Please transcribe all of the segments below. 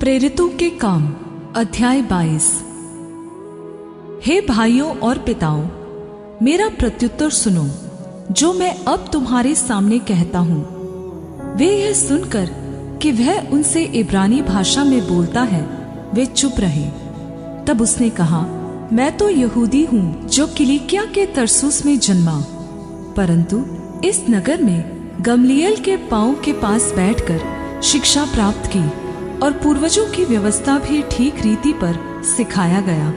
प्रेरितों के काम अध्याय 22। हे भाइयों और पिताओं, मेरा प्रत्युत्तर सुनो जो मैं अब तुम्हारे सामने कहता हूं। वे यह सुनकर कि वह उनसे इब्रानी भाषा में बोलता है, वे चुप रहे। तब उसने कहा, मैं तो यहूदी हूं जो किलिकिया के तरसुस में जन्मा, परंतु इस नगर में गमलीएल के पांव के पास बैठकर शिक्षा प्राप्त की और पूर्वजों की व्यवस्था भी ठीक रीति पर सिखाया गया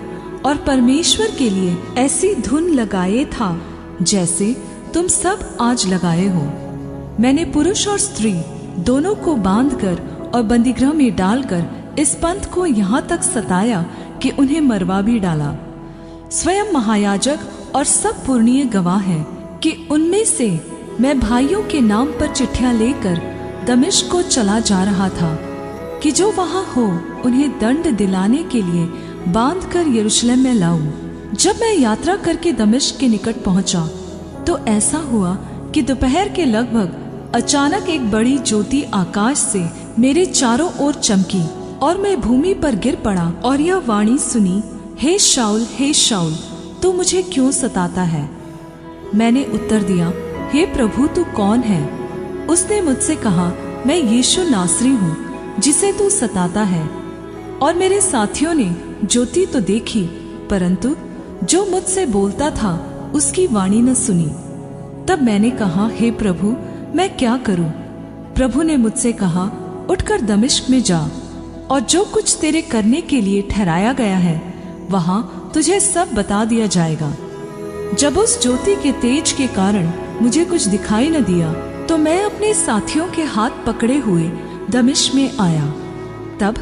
और परमेश्वर के लिए ऐसी धुन लगाए था जैसे तुम सब आज लगाए हो। मैंने पुरुष और स्त्री दोनों को बांधकर और बंदीगृह में डालकर इस पंथ को यहाँ तक सताया कि उन्हें मरवा भी डाला। स्वयं महायाजक और सब पुरनीय गवाह हैं कि उनमें से मैं भाइयों के नाम पर चिट्ठियां लेकर दमिश्क को चला जा रहा था कि जो वहां हो उन्हें दंड दिलाने के लिए बांधकर यरूशलेम में लाऊं। जब मैं यात्रा करके दमिश्क के निकट पहुंचा तो ऐसा हुआ कि दोपहर के लगभग अचानक एक बड़ी ज्योति आकाश से मेरे चारों ओर चमकी और मैं भूमि पर गिर पड़ा और यह वाणी सुनी, हे शाऊल, हे शाऊल, तू मुझे क्यों सताता है? मैंने उत्तर दिया, हे प्रभु, तू कौन है? उसने मुझसे कहा, मैं यीशु नासरी हूँ जिसे तू सताता है। और मेरे साथियों ने ज्योति तो देखी, परंतु जो मुझसे बोलता था उसकी वाणी न सुनी। तब मैंने कहा, हे प्रभु, मैं क्या करूं? प्रभु ने मुझसे कहा, उठकर दमिश्क में जा और जो कुछ तेरे करने के लिए ठहराया गया है वहां तुझे सब बता दिया जाएगा। जब उस ज्योति के तेज के कारण मुझे कुछ दिखाई न दिया तो मैं अपने साथियों के हाथ पकड़े हुए दमिश्क में आया। तब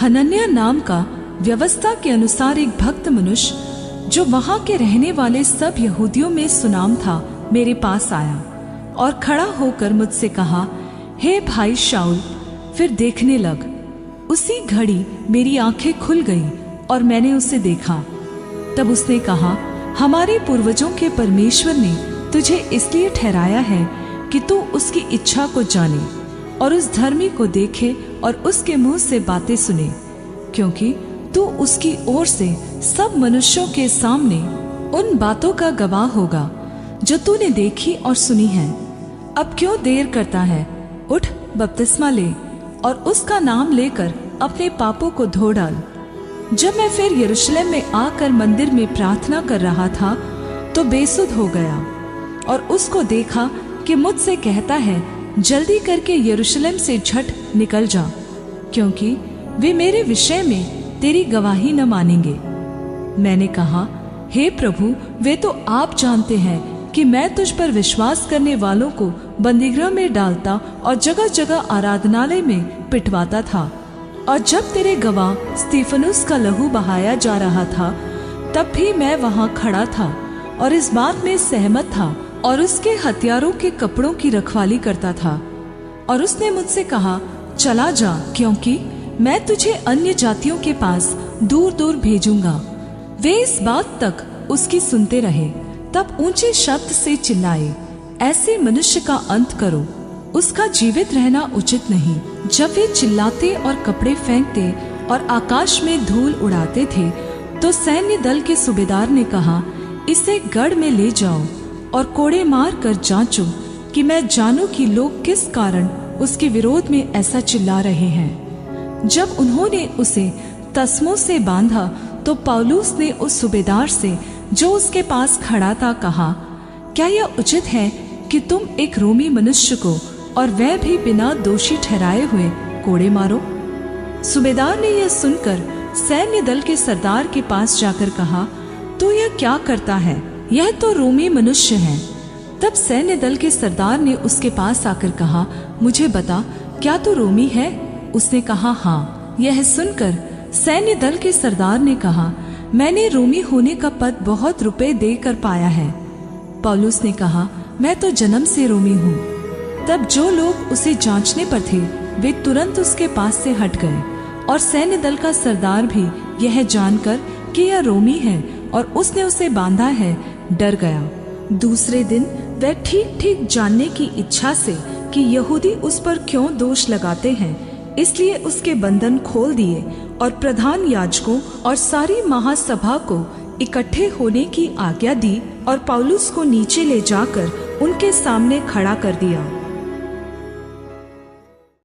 हनन्याह नाम का व्यवस्था के अनुसार एक भक्त मनुष्य जो वहां के रहने वाले सब यहूदियों में सुनाम था मेरे पास आया और खड़ा होकर मुझसे कहा, हे भाई शाऊल, फिर देखने लग। उसी घड़ी मेरी आंखें खुल गईं और मैंने उसे देखा। तब उसने कहा, हमारे पूर्वजों के परमेश्वर ने तुझे इसलिए ठहराया है कि तू उसकी इच्छा को जाने और उस धर्मी को देखे और उसके मुंह से बातें सुने, क्योंकि तू उसकी ओर से सब मनुष्यों के सामने उन बातों का गवाह होगा जो तूने देखी और सुनी है। अब क्यों देर करता है? उठ, बपतिस्मा ले और उसका नाम लेकर अपने पापों को धो डाल। जब मैं फिर यरूशलेम में आकर मंदिर में प्रार्थना कर रहा था तो बेसुध हो गया और उसको देखा कि मुझसे कहता है, जल्दी करके यरूशलेम से झट निकल जा, क्योंकि वे मेरे विषय में तेरी गवाही न मानेंगे। मैंने कहा, हे प्रभु, वे तो आप जानते हैं कि मैं तुझ पर विश्वास करने वालों को बंदीगृह में डालता और जगह जगह आराधनालय में पिटवाता था। और जब तेरे गवाह स्तिफनुस का लहू बहाया जा रहा था तब भी मैं वहां खड़ा था और इस बात में सहमत था और उसके हथियारों के कपड़ों की रखवाली करता था। और उसने मुझसे कहा, चला जा, क्योंकि मैं तुझे अन्य जातियों के पास दूर दूर भेजूंगा। वे इस बात तक उसकी सुनते रहे। तब ऊंचे शब्द से चिल्लाए, ऐसे मनुष्य का अंत करो, उसका जीवित रहना उचित नहीं। जब वे चिल्लाते और कपड़े फेंकते और आकाश में धूल उड़ाते थे तो सैन्य दल के सूबेदार ने कहा, इसे गढ़ में ले जाओ और कोड़े मार कर जांचो कि मैं जानूं कि लोग किस कारण उसके विरोध में ऐसा चिल्ला रहे हैं। जब उन्होंने उसे तस्मों से बांधा तो पौलुस ने उस सूबेदार से जो उसके पास खड़ा था कहा, क्या यह उचित है कि तुम एक रोमी मनुष्य को और वह भी बिना दोषी ठहराए हुए कोड़े मारो? सूबेदार ने यह सुनकर सैन्य दल के सरदार के पास जाकर कहा, तू यह क्या करता है? यह तो रोमी मनुष्य है। तब सैन्य दल के सरदार ने उसके पास आकर कहा, मुझे बता, क्या तू रोमी है? उसने कहा, हाँ। यह सुनकर सैन्य दल के सरदार ने कहा, मैंने रोमी होने का पद बहुत रुपए देकर पाया है। पौलुस ने कहा, मैं तो जन्म से रोमी हूँ। तब जो लोग उसे जांचने पर थे वे तुरंत उसके पास से हट गए और सैन्य दल का सरदार भी यह जानकर कि यह रोमी है और उसने उसे बांधा है डर गया। दूसरे दिन वह ठीक ठीक जानने की इच्छा से कि यहूदी उस पर क्यों दोष लगाते हैं इसलिए उसके बंधन खोल दिए और प्रधान याजकों और सारी महासभा को इकट्ठे होने की आज्ञा दी और पौलुस को नीचे ले जाकर उनके सामने खड़ा कर दिया।